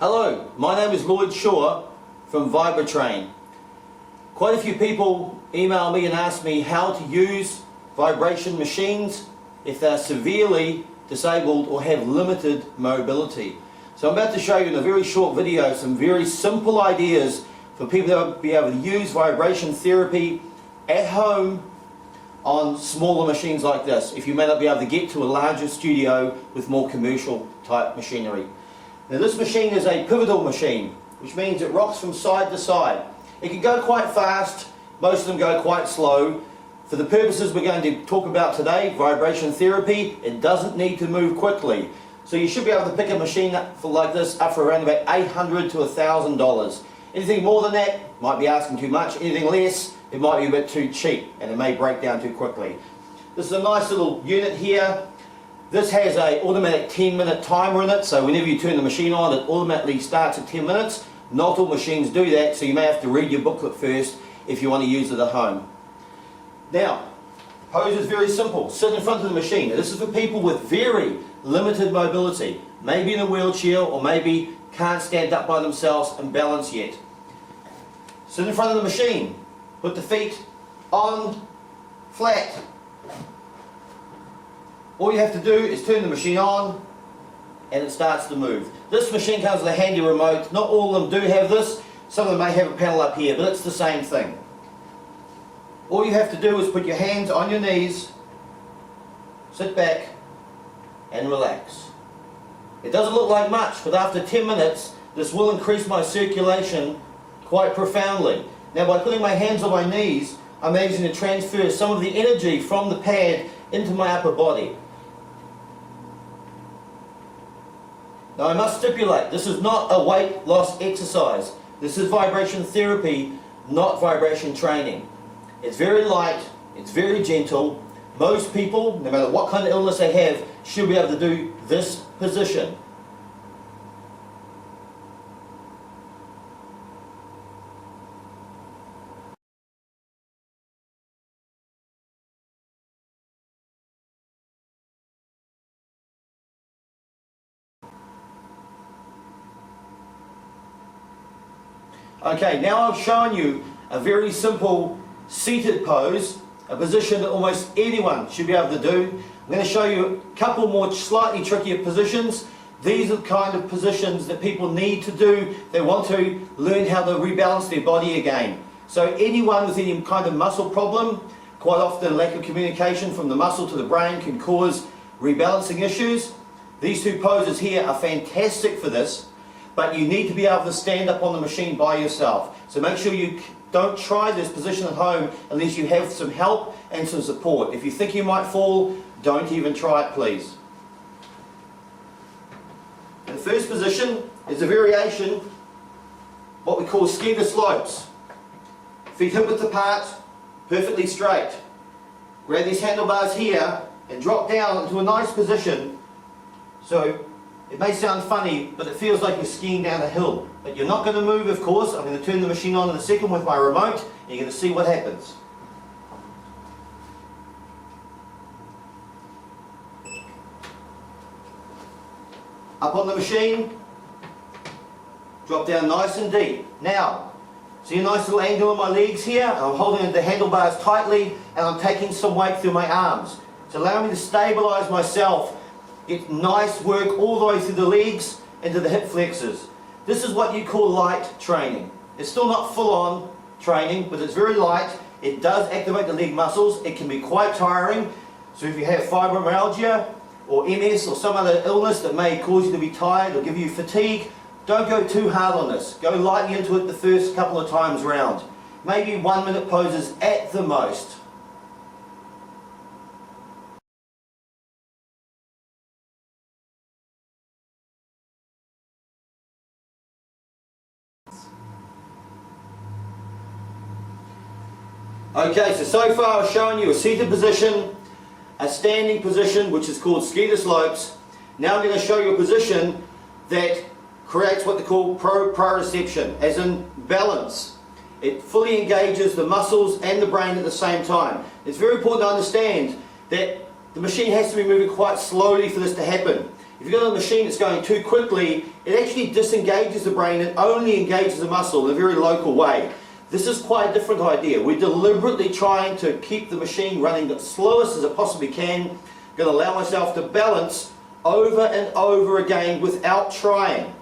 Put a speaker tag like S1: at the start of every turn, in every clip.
S1: Hello, my name is Lloyd from Vibra-Train. Quite a few people email me and ask me how to use vibration machines if they're severely disabled or have limited mobility. So I'm about to show you in a very short video some very simple ideas for people to be able to use vibration therapy at home on smaller machines like this, if you may not be able to get to a larger studio with more commercial type machinery. Now this machine is a pivotal machine, which means it rocks from side to side. It can go quite fast, most of them go quite slow. For the purposes we're going to talk about today, vibration therapy, it doesn't need to move quickly. So you should be able to pick a machine up like this up for around about $800 to $1,000. Anything more than that might be asking too much. Anything less, it might be a bit too cheap and it may break down too quickly. This is a nice little unit here. This has an automatic 10-minute timer in it, so whenever you turn the machine on, it automatically starts at 10 minutes. Not all machines do that, so you may have to read your booklet first if you want to use it at home. Now, pose is very simple. Sit in front of the machine. Now, this is for people with very limited mobility, maybe in a wheelchair or maybe can't stand up by themselves and balance yet. Sit in front of the machine. Put the feet on flat. All you have to do is turn the machine on and it starts to move. This machine comes with a handy remote. Not all of them do have this. Some of them may have a panel up here, but it's the same thing. All you have to do is put your hands on your knees, sit back and relax. It doesn't look like much, but after 10 minutes this will increase my circulation quite profoundly. Now by putting my hands on my knees, I'm able to transfer some of the energy from the pad into my upper body. Now I must stipulate, this is not a weight loss exercise. This is vibration therapy, not vibration training. It's very light, it's very gentle. Most people, no matter what kind of illness they have, should be able to do this position. Okay, now I've shown you a very simple seated pose, a position that almost anyone should be able to do. I'm going to show you a couple more slightly trickier positions. These are the kind of positions that people need to do. They want to learn how to rebalance their body again. So anyone with any kind of muscle problem, quite often lack of communication from the muscle to the brain can cause rebalancing issues. These two poses here are fantastic for this. But you need to be able to stand up on the machine by yourself. So make sure you don't try this position at home unless you have some help and some support. If you think you might fall, don't even try it, please. The first position is a variation, what we call ski to slopes. Feet hip width apart, perfectly straight. Grab these handlebars here and drop down into a nice position. So it may sound funny, but it feels like you're skiing down a hill. But you're not going to move, of course. I'm going to turn the machine on in a second with my remote, and you're going to see what happens. Up on the machine, drop down nice and deep. Now, see a nice little angle on my legs here? And I'm holding the handlebars tightly, and I'm taking some weight through my arms. It's allowing me to stabilize myself. Get nice work all the way through the legs into the hip flexors. This is what you call light training. It's still not full-on training, but it's very light. It does activate the leg muscles. It can be quite tiring. So if you have fibromyalgia or MS or some other illness that may cause you to be tired or give you fatigue, don't go too hard on this. Go lightly into it the first couple of times round. Maybe 1 minute poses at the most. Okay, so far I've shown you a seated position, a standing position which is called ski to slopes. Now I'm going to show you a position that creates what they call proprioception, as in balance. It fully engages the muscles and the brain at the same time. It's very important to understand that the machine has to be moving quite slowly for this to happen. If you've got a machine that's going too quickly, it actually disengages the brain and only engages the muscle in a very local way. This is quite a different idea. We're deliberately trying to keep the machine running the slowest as it possibly can. I'm going to allow myself to balance over and over again without trying.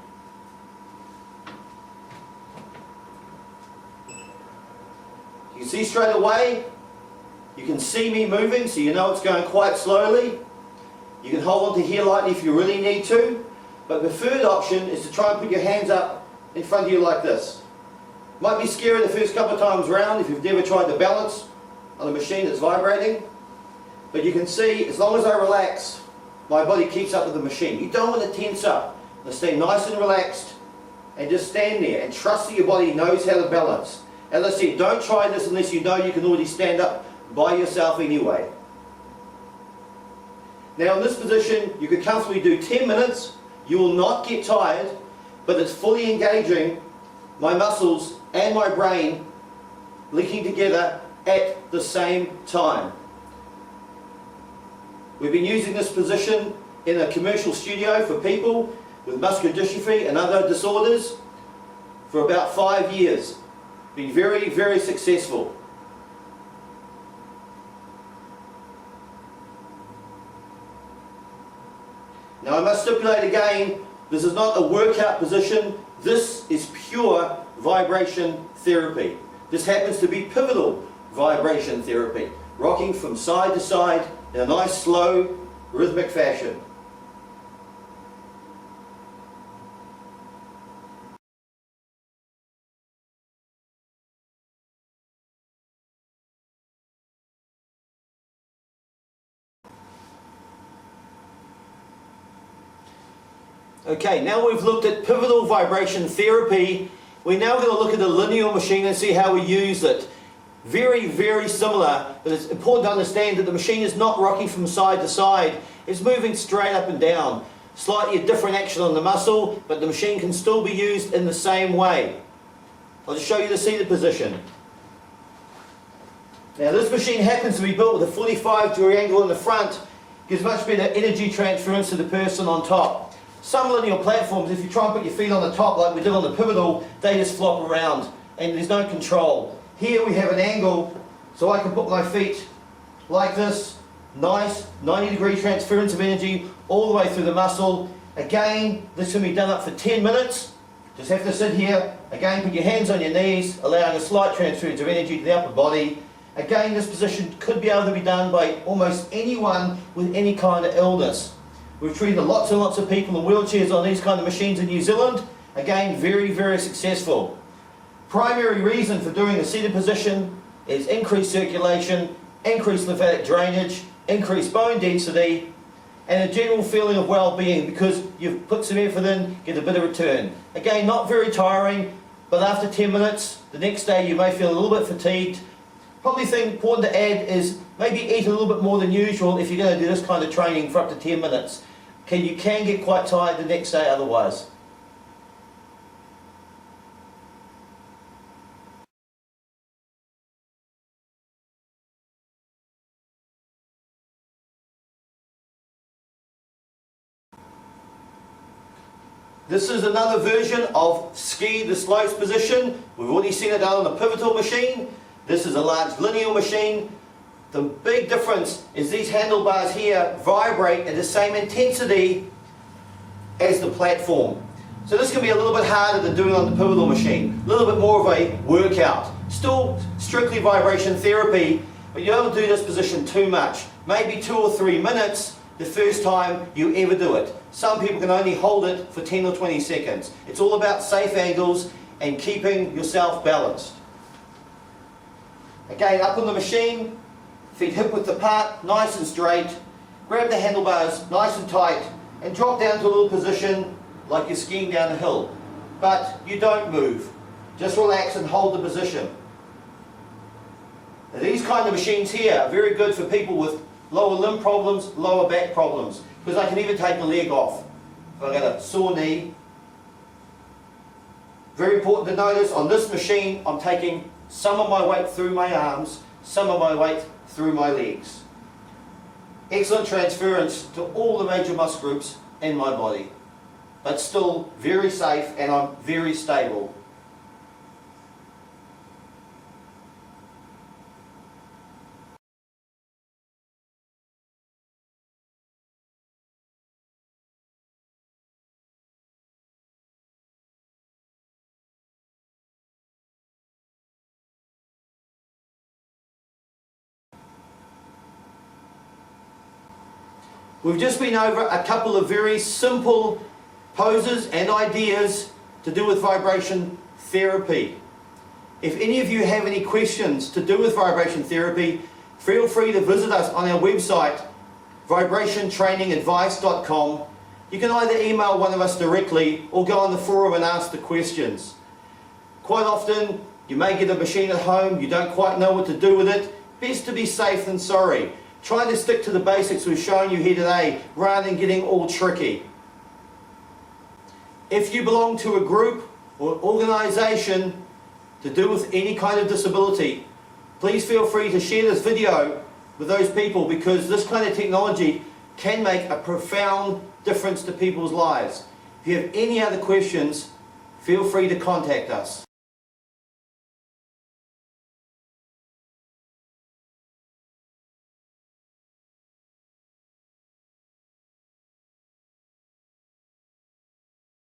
S1: You can see straight away, you can see me moving, so you know it's going quite slowly. You can hold on to here lightly if you really need to, but the preferred option is to try and put your hands up in front of you like this. Might be scary the first couple of times round if you've never tried to balance on a machine that's vibrating, but you can see as long as I relax, my body keeps up with the machine. You don't want to tense up. You stay nice and relaxed and just stand there and trust that your body knows how to balance. As I said, don't try this unless you know you can already stand up by yourself anyway. Now in this position, you could comfortably do 10 minutes. You will not get tired, but it's fully engaging my muscles and my brain linking together at the same time. We've been using this position in a commercial studio for people with muscular dystrophy and other disorders for about 5 years. Been very, very successful. Now I must stipulate again, this is not a workout position, this is pure vibration therapy. This happens to be pivotal vibration therapy, rocking from side to side in a nice slow rhythmic fashion. Okay, now we've looked at pivotal vibration therapy, we're now going to look at the lineal machine and see how we use it. Very, very similar, but it's important to understand that the machine is not rocking from side to side, it's moving straight up and down. Slightly a different action on the muscle, but the machine can still be used in the same way. I'll just show you the seated position. Now this machine happens to be built with a 45-degree angle in the front, gives much better energy transference to the person on top. Some lineal platforms, if you try and put your feet on the top like we did on the pivotal, they just flop around and there's no control. Here we have an angle so I can put my feet like this, nice 90-degree transference of energy all the way through the muscle. Again, this can be done up for 10 minutes. Just have to sit here. Again, put your hands on your knees, allowing a slight transference of energy to the upper body. Again, this position could be able to be done by almost anyone with any kind of illness. We've treated lots and lots of people in wheelchairs on these kind of machines in New Zealand. Again, very, very successful. Primary reason for doing the seated position is increased circulation, increased lymphatic drainage, increased bone density, and a general feeling of well-being because you've put some effort in, get a bit of return. Again, not very tiring, but after 10 minutes, the next day you may feel a little bit fatigued. Probably thing important to add is maybe eat a little bit more than usual if you're going to do this kind of training for up to 10 minutes. You can get quite tired the next day otherwise. This is another version of ski the slopes position. We've already seen it done on the pivotal machine. This is a large lineal machine. The big difference is these handlebars here vibrate at the same intensity as the platform. So this can be a little bit harder than doing on the pivotal machine. A little bit more of a workout. Still strictly vibration therapy, but you don't do this position too much. Maybe 2 or 3 minutes the first time you ever do it. Some people can only hold it for 10 or 20 seconds. It's all about safe angles and keeping yourself balanced. Again, up on the machine, feet hip width apart, nice and straight. Grab the handlebars nice and tight and drop down to a little position like you're skiing down a hill. But you don't move. Just relax and hold the position. Now, these kind of machines here are very good for people with lower limb problems, lower back problems, because I can even take the leg off if I've got a sore knee. Very important to notice on this machine I'm taking some of my weight through my arms, some of my weight through my legs. Excellent transference to all the major muscle groups in my body, but still very safe, and I'm very stable. We've just been over a couple of very simple poses and ideas to do with vibration therapy. If any of you have any questions to do with vibration therapy, feel free to visit us on our website, vibrationtrainingadvice.com. You can either email one of us directly or go on the forum and ask the questions. Quite often, you may get a machine at home, you don't quite know what to do with it. Best to be safe than sorry. Try to stick to the basics we've shown you here today, rather than getting all tricky. If you belong to a group or organisation to do with any kind of disability, please feel free to share this video with those people, because this kind of technology can make a profound difference to people's lives. If you have any other questions, feel free to contact us.